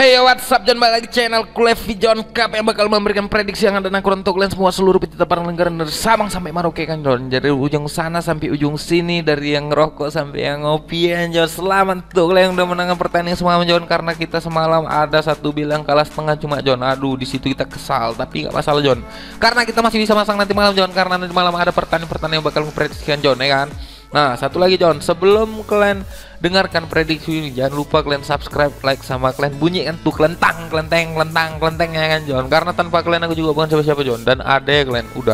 Hey what's up John, balik lagi channel Kulevi John Cup yang bakal memberikan prediksi yang ada akurat untuk kalian semua seluruh pecinta negara dari Sabang sampai Merauke kan John. Dari ujung sana sampai ujung sini, dari yang ngerokok sampai yang ngopi ya John. Selamat untuk kalian yang udah menangkan pertandingan semalam John, karena kita semalam ada satu bilang kalah setengah cuma John. Aduh, di situ kita kesal, tapi nggak masalah John, karena kita masih bisa masang nanti malam John, karena nanti malam ada pertandingan yang bakal memprediksikan John ya kan. Nah, satu lagi John, sebelum kalian dengarkan prediksi ini, jangan lupa kalian subscribe, like, sama kalian bunyikan tuh kelentang ya kan John. Karena tanpa kalian aku juga bukan siapa-siapa John, dan ada ya kalian, udah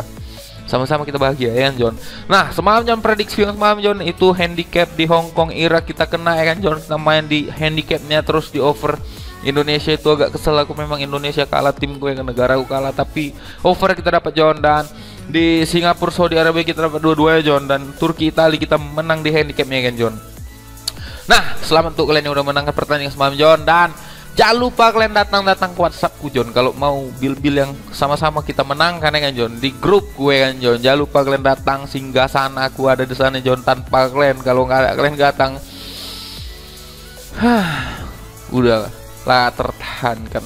sama-sama kita bahagia ya kan John. Nah, semalam John, prediksi yang semalam John itu handicap di Hong Kong Irak kita kena ya kan John. Kita main di handicapnya terus di over. Indonesia itu agak kesel aku, memang Indonesia kalah, tim gue ke negara aku kalah, tapi over kita dapat John. Dan di Singapura Saudi Arabia kita dapat dua-duanya John, dan Turki Italia kita menang di handicapnya kan John. Nah, selamat untuk kalian yang udah menangkan pertandingan semalam John, dan jangan lupa kalian datang ke WhatsAppku John kalau mau bil-bil yang sama-sama kita menangkan ya kan John, di grup gue kan John. Jangan lupa kalian datang, singgah sana, aku ada di sana John. Tanpa kalian, kalau nggak ada kalian datang, udah lah tertahankan.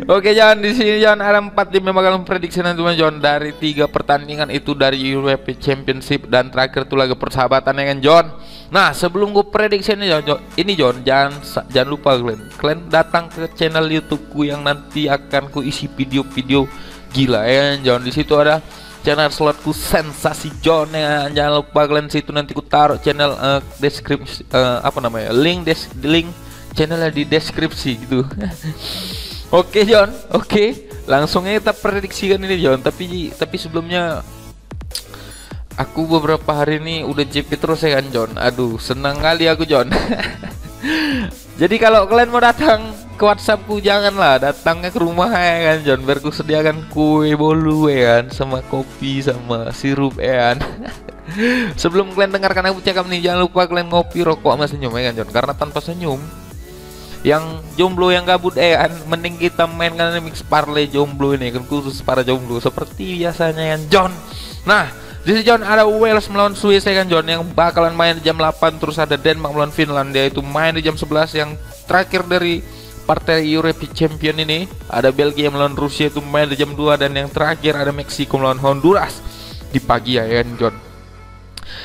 Oke John, di sini John ada 4 tim yang bakal memprediksi nanti John, dari 3 pertandingan itu dari European Championship, dan terakhir itu laga persahabatan ya kan John. Nah, sebelum gue prediksi ini John, jangan lupa kalian datang ke channel YouTubeku yang nanti akan ku isi video-video gila ya kan John. Di situ ada channel slotku sensasi John ya. Jangan lupa kalian, situ nanti ku taruh channel deskripsi, link channelnya di deskripsi gitu. Oke John, oke. Langsung aja kita prediksikan ini John. Tapi sebelumnya aku beberapa hari ini udah JP terus ya kan John. Aduh, senang kali aku John. Jadi kalau kalian mau datang ke WhatsAppku, janganlah datangnya ke rumah ya kan John, biar ku sediakan kue bolu ya kan, sama kopi sama sirup ya kan. Sebelum kalian dengarkan aku cakap nih, jangan lupa kalian ngopi, rokok sama senyum ya kan John, karena tanpa senyum yang jomblo yang gabut kan, mending kita main kan mix parlay jomblo ini kan, khusus para jomblo seperti biasanya kan John. Nah, di sini John ada Wales melawan Swiss ya kan John, yang bakalan main di jam 8. Terus ada Denmark melawan Finlandia, itu main di jam 11. Yang terakhir dari partai European Champion ini ada Belgia melawan Rusia, itu main di jam 2. Dan yang terakhir ada Meksiko melawan Honduras di pagi ya kan John.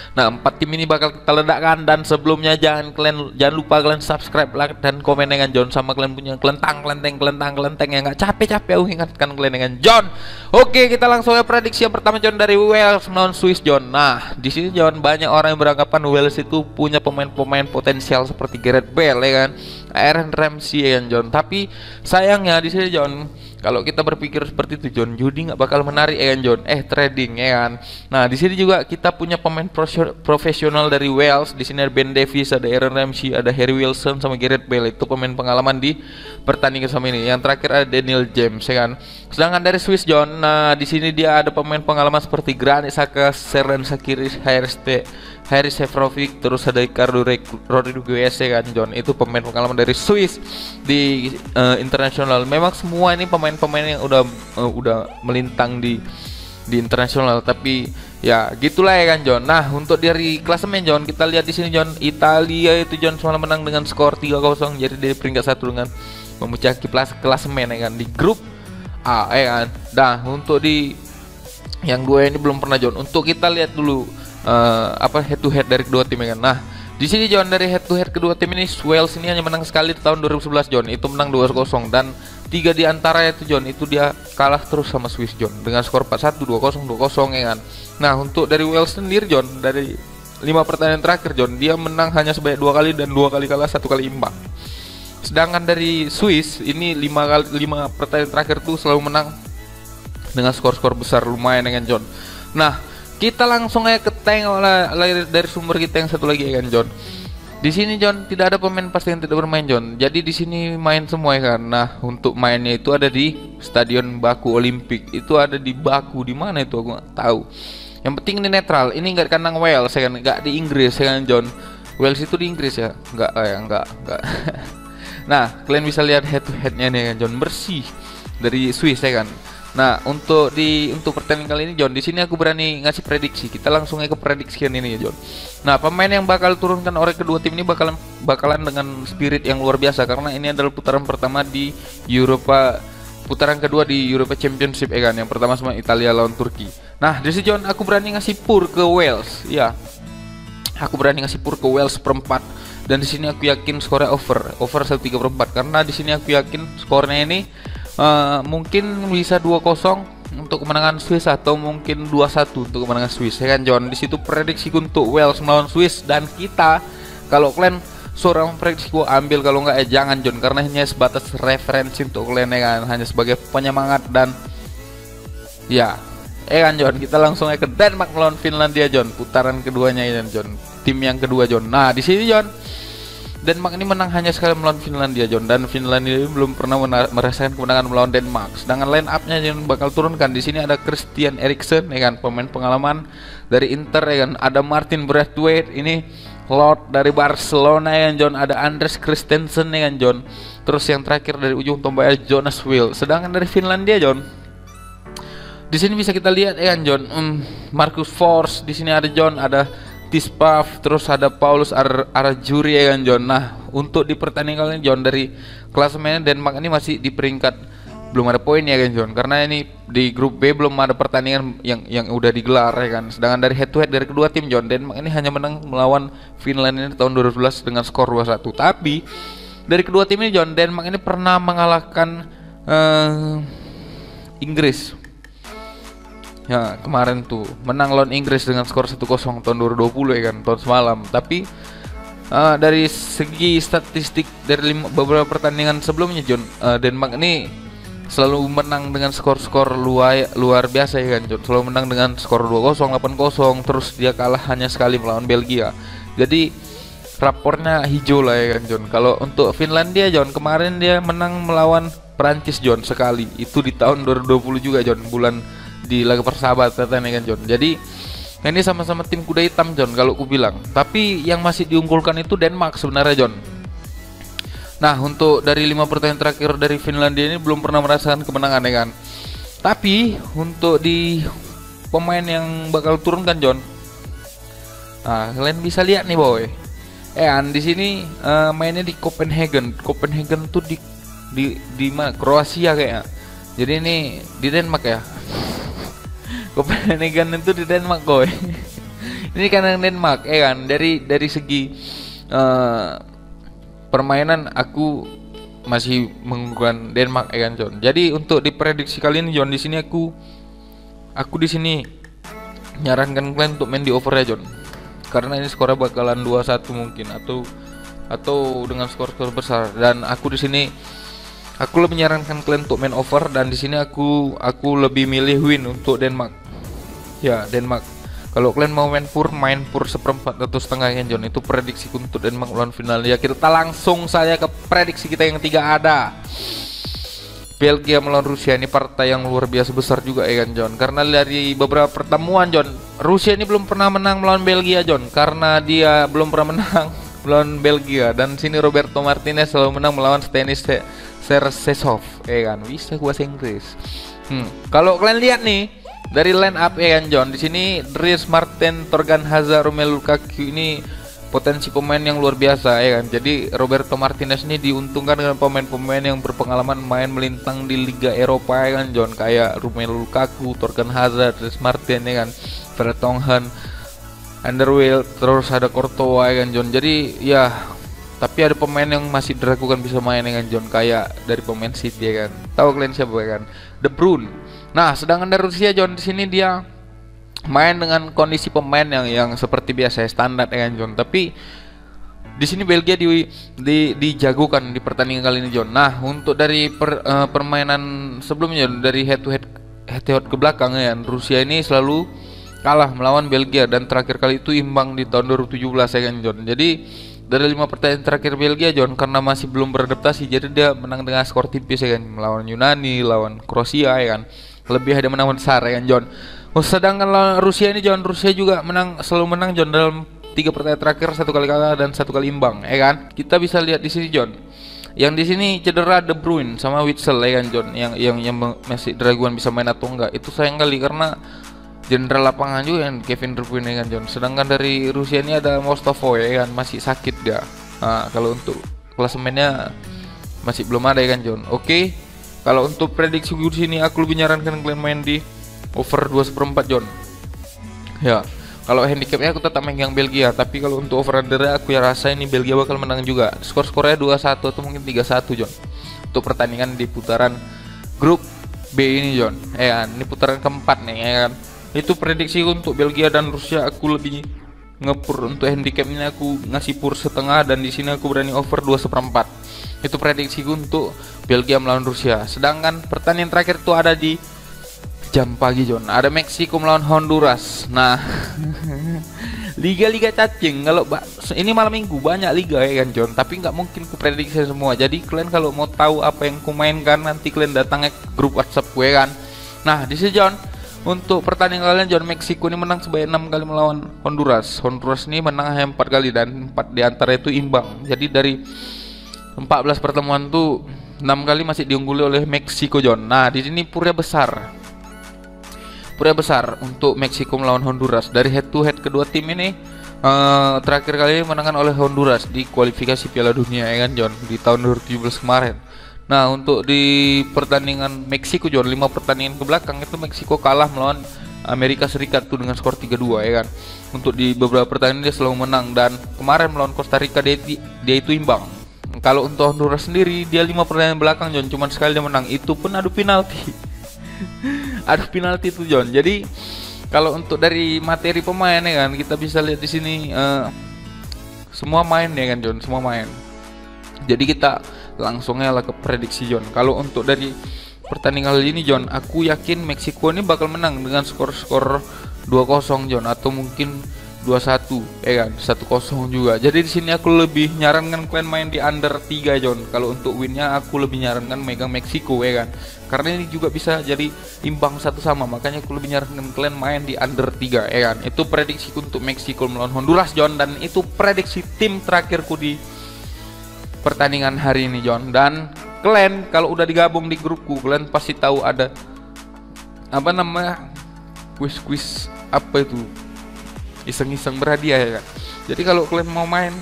Nah, 4 tim ini bakal kita ledakkan, dan sebelumnya jangan lupa kalian subscribe, like, dan komen dengan John, sama kalian punya kelentang yang nggak capek-capek aku ingatkan kalian dengan John. Oke, kita langsung ya prediksi yang pertama John, dari Wales melawan Swiss John. Nah, di sini John banyak orang yang beranggapan Wales itu punya pemain-pemain potensial seperti Gareth Bale ya kan, Aaron Ramsey ya kan John. Tapi sayangnya di sini John, kalau kita berpikir seperti itu John, judi nggak bakal menarik ya kan John, trading ya kan. Nah, di sini juga kita punya pemain profesional dari Wales. Di sini ada Ben Davies, ada Aaron Ramsey, ada Harry Wilson, sama Gareth Bale, itu pemain pengalaman di pertandingan sama ini. Yang terakhir ada Daniel James ya kan. Sedangkan dari Swiss John, nah di sini dia ada pemain pengalaman seperti Granit Xhaka, Xherdan Shaqiri, Haris Seferovic, terus ada Ricardo Rodriguez ya kan John. Itu pemain pengalaman dari Swiss di internasional. Memang semua ini pemain-pemain yang udah melintang di internasional, tapi ya gitulah ya kan John. Nah, untuk dari klasemen John, kita lihat di sini John, Italia itu John semalam menang dengan skor 3-0, jadi dari peringkat 1 dengan memecahki klasemen ya kan di grup A ya kan. Nah, untuk di yang dua ini belum pernah John. Untuk kita lihat dulu head to head dari kedua tim ya kan. Nah, di sini John, dari head to head kedua tim ini, Wales ini hanya menang sekali di tahun 2011 John, itu menang 2-0, dan 3 di antara itu John itu dia kalah terus sama Swiss John dengan skor 4-1, 2-0 ya kan. Nah, untuk dari Wales sendiri John, dari 5 pertandingan terakhir John, dia menang hanya sebanyak 2 kali, dan 2 kali kalah, 1 kali imbang. Sedangkan dari Swiss ini 5 pertandingan terakhir tuh selalu menang dengan skor-skor besar lumayan dengan John. Nah, kita langsung aja ke tengok dari sumber kita yang satu lagi ya kan John. Di sini John tidak ada pemain pasti yang tidak bermain John. Jadi di sini main semua ya kan. Nah, untuk mainnya itu ada di Stadion Baku Olimpik. Itu ada di Baku, di mana itu aku nggak tahu. Yang penting ini netral. Ini nggak di kandang Wales ya kan, nggak di Inggris ya kan John. Wales itu di Inggris ya? Nggak. Nah, kalian bisa lihat head to headnya nih kan John, bersih dari Swiss ya kan. Nah, untuk pertandingan kali ini John, di sini aku berani ngasih prediksi. Kita langsung aja ke prediksian ini ya John. Nah, pemain yang bakal turunkan oleh kedua tim ini bakalan dengan spirit yang luar biasa karena ini adalah putaran pertama di Eropa, putaran kedua di Eropa Championship ya kan. Yang pertama sama Italia lawan Turki. Nah, di sini John aku berani ngasih pur ke Wales. Ya. Aku berani ngasih pur ke Wales perempat. Dan di sini aku yakin skornya over 1/3/4 karena di sini aku yakin skornya ini mungkin bisa 2-0 untuk kemenangan Swiss atau mungkin 2-1 untuk kemenangan Swiss ya kan John. Di situ prediksi untuk Wales melawan Swiss dan kita kalau kalian seorang prediksi gua ambil, kalau nggak jangan John karena hanya sebatas referensi untuk kalian ya kan, hanya sebagai penyemangat dan ya kan John. Kita langsung ke Denmark melawan Finlandia John, putaran keduanya ya John, tim yang kedua John. Nah di sini John, Denmark ini menang hanya sekali melawan Finlandia John, dan Finlandia ini belum pernah merasakan kemenangan melawan Denmark. Sedangkan line up-nya yang bakal turunkan di sini ada Christian Eriksen ya kan, pemain pengalaman dari Inter ya kan, ada Martin Braithwaite ini Lord dari Barcelona ya kan John, ada Andres Christensen ya kan John. Terus yang terakhir dari ujung tombak ada Jonas Will. Sedangkan dari Finlandia John, di sini bisa kita lihat ya kan John, Marcus Fors di sini ada John, ada Tispav, terus ada Paulus Arjuri ya kan John. Nah untuk di pertandingan ini John, dari klasemen Denmark ini masih di peringkat belum ada poin ya kan John, karena ini di grup B belum ada pertandingan yang udah digelar ya kan. Sedangkan dari head to head dari kedua tim John, Denmark ini hanya menang melawan Finlandia tahun 2012 dengan skor 2-1. Tapi dari kedua tim ini John, Denmark ini pernah mengalahkan Inggris. Ya kemarin tuh menang lawan Inggris dengan skor 1-0 tahun 2020 ya kan, tahun semalam. Tapi dari segi statistik dari beberapa pertandingan sebelumnya John, Denmark ini selalu menang dengan skor-skor luar biasa ya kan John. Selalu menang dengan skor 2-0, 8-0, terus dia kalah hanya sekali melawan Belgia. Jadi rapornya hijau lah ya kan John. Kalau untuk Finlandia John, kemarin dia menang melawan Prancis John sekali, itu di tahun 2020 juga John, bulan di laga persahabatan ya kan John. Jadi ini sama-sama tim kuda hitam John kalau ku bilang. Tapi yang masih diunggulkan itu Denmark sebenarnya John. Nah untuk dari 5 pertandingan terakhir dari Finlandia ini belum pernah merasakan kemenangan ya kan. Tapi untuk di pemain yang bakal turunkan John, nah kalian bisa lihat nih boy, kan di sini mainnya di Copenhagen. Copenhagen tuh di mana? Kroasia kayaknya. Jadi ini di Denmark ya. Copenhagen itu di Denmark boy. Ini kan Denmark ya kan. Dari segi permainan aku masih mengunggulkan Denmark ya kan John. Jadi untuk diprediksi kali ini John, di sini aku di sini nyarankan kalian untuk main di over ya John. Karena ini skornya bakalan 2-1 mungkin atau dengan skor-skor besar, dan aku di sini aku lebih menyarankan kalian untuk main over, dan di sini aku lebih milih win untuk Denmark. Ya Denmark. Kalau kalian mau main pur seperempat atau setengah ya John, itu prediksi untuk Denmark lawan Finlandia. Kita langsung saja ke prediksi kita yang 3 ada. Belgia melawan Rusia, ini partai yang luar biasa besar juga ya kan John. Karena dari beberapa pertemuan John, Rusia ini belum pernah menang melawan Belgia John, karena dia belum pernah menang melawan Belgia. Dan sini Roberto Martinez selalu menang melawan Stanis Sersesov ya kan. Bisa gua bahasa Inggris. Kalau kalian lihat nih dari line up ya kan John, di sini Dries Martin, Torgan Hazard, Romelu Lukaku ini potensi pemain yang luar biasa ya kan. Jadi Roberto Martinez ini diuntungkan dengan pemain-pemain yang berpengalaman main melintang di Liga Eropa ya kan John, kayak Romelu Lukaku, Torgan Hazard, Dries Martin ya kan, Vertonghen, Underweil, terus ada Courtois ya kan John. Jadi ya, tapi ada pemain yang masih diragukan bisa main ya kan John, kayak dari pemain City ya kan. Tahu kalian siapa ya kan? De Bruyne. Nah, sedangkan dari Rusia John, di sini dia main dengan kondisi pemain yang seperti biasa ya, standar ya kan John. Tapi di sini Belgia dijagokan di pertandingan kali ini John. Nah, untuk dari permainan sebelumnya dari head to head ke belakang ya, Rusia ini selalu kalah melawan Belgia, dan terakhir kali itu imbang di tahun 2017 ya kan John. Jadi dari 5 pertandingan terakhir Belgia John, karena masih belum beradaptasi, jadi dia menang dengan skor tipis ya kan, melawan Yunani, lawan Kroasia ya kan. Lebih ada menang besar ya kan John. Sedangkan lawan Rusia ini John, Rusia juga selalu menang John dalam 3 pertandingan terakhir, 1 kali kalah dan 1 kali imbang ya kan. Kita bisa lihat di sini John, Yang di sini cedera De Bruyne sama Witsel ya kan John, yang masih diragukan bisa main atau enggak. Itu sayang kali karena jenderal lapangan juga yang Kevin De Bruyne ya kan John. Sedangkan dari Rusia ini ada Mostovo ya kan, masih sakit dia. Nah, kalau untuk klasemennya masih belum ada ya kan John. Oke. Kalau untuk prediksi di sini aku lebih nyarankan kalian main di over 2/4 John. Ya. Kalau handicapnya aku tetap megang Belgia, tapi kalau untuk over under aku ya rasa ini Belgia bakal menang juga. Skor-skornya 2-1 atau mungkin 3-1 John. Untuk pertandingan di putaran grup B ini John. Ya, ini putaran keempat nih ya kan. Itu prediksi untuk Belgia dan Rusia aku lebih ngepur untuk handicapnya aku ngasih pur setengah dan di sini aku berani over 2/4. Itu prediksi untuk Belgia melawan Rusia. Sedangkan pertandingan terakhir itu ada di jam pagi John, ada Meksiko melawan Honduras. Nah, liga-liga cacing. Kalau ini malam minggu banyak liga ya kan John, tapi nggak mungkin ku prediksi semua. Jadi kalian kalau mau tahu apa yang ku mainkan nanti kalian datang ke grup WhatsApp gue kan. Nah di sini John, untuk pertandingan kalian John, Meksiko ini menang sebanyak 6 kali melawan Honduras. Honduras ini menang hanya 4 kali dan 4 diantara itu imbang. Jadi dari 14 pertemuan tuh 6 kali masih diungguli oleh Meksiko John. Nah di sini purnya besar untuk Meksiko melawan Honduras. Dari head to head kedua tim ini terakhir kali menangkan oleh Honduras di kualifikasi Piala Dunia ya kan John, di tahun 2017 kemarin. Nah untuk di pertandingan Meksiko John, 5 pertandingan ke belakang itu Meksiko kalah melawan Amerika Serikat tuh dengan skor 3-2 ya kan. Untuk di beberapa pertandingan dia selalu menang, dan kemarin melawan Costa Rica dia itu imbang. Kalau untuk Honduras sendiri dia 5 pertandingan belakang John, cuman sekali dia menang, itu pun adu penalti. Aduh penalti tuh John. Jadi kalau untuk dari materi pemain ya kan, kita bisa lihat di sini semua main ya kan John, semua main. Jadi kita langsungnya lah ke prediksi John. Kalau untuk dari pertandingan kali ini John, aku yakin Meksiko ini bakal menang dengan skor 2-0 John, atau mungkin 2-1 ya kan, 1-0 juga. Jadi di sini aku lebih nyarankan kalian main di under 3 John. Kalau untuk winnya aku lebih nyarankan megang Meksiko ya kan, karena ini juga bisa jadi imbang 1 sama. Makanya aku lebih nyarankan kalian main di under 3 ya kan. Itu prediksi untuk Meksiko melawan Honduras John, dan itu prediksi tim terakhirku di pertandingan hari ini John. Dan kalian kalau udah digabung di grupku, kalian pasti tahu ada apa namanya, kuis apa itu, iseng-iseng berhadiah ya kan. Jadi kalau kalian mau main,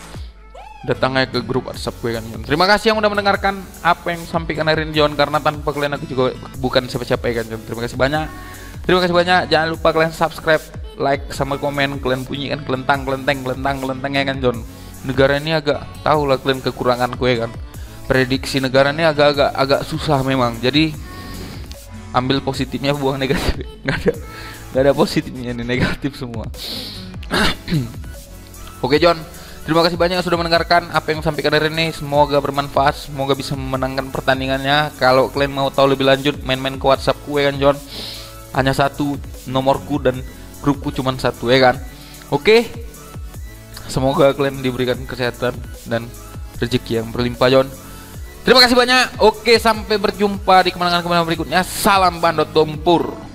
datang aja ke grup WhatsApp gue kan John. Terima kasih yang udah mendengarkan apa yang sampaikan hari ini John, karena tanpa kalian aku juga bukan siapa-siapa ya kan John. Terima kasih banyak. Jangan lupa kalian subscribe, like sama komen, kalian bunyikan kelentang ya kan John. Negara ini agak tahu lah kalian kekuranganku ya kan. Prediksi negara ini agak susah memang. Jadi ambil positifnya, buang negatif. Nggak ada positifnya, ini negatif semua. Oke John, terima kasih banyak sudah mendengarkan apa yang sampaikan hari ini. Semoga bermanfaat, semoga bisa memenangkan pertandingannya. Kalau kalian mau tahu lebih lanjut, main-main ke WhatsApp gue kan John. Hanya 1 nomorku dan grupku cuma 1 ya kan. Oke, semoga kalian diberikan kesehatan dan rezeki yang berlimpah John. Terima kasih banyak. Oke, sampai berjumpa di kemenangan berikutnya. Salam Bandot Dompur.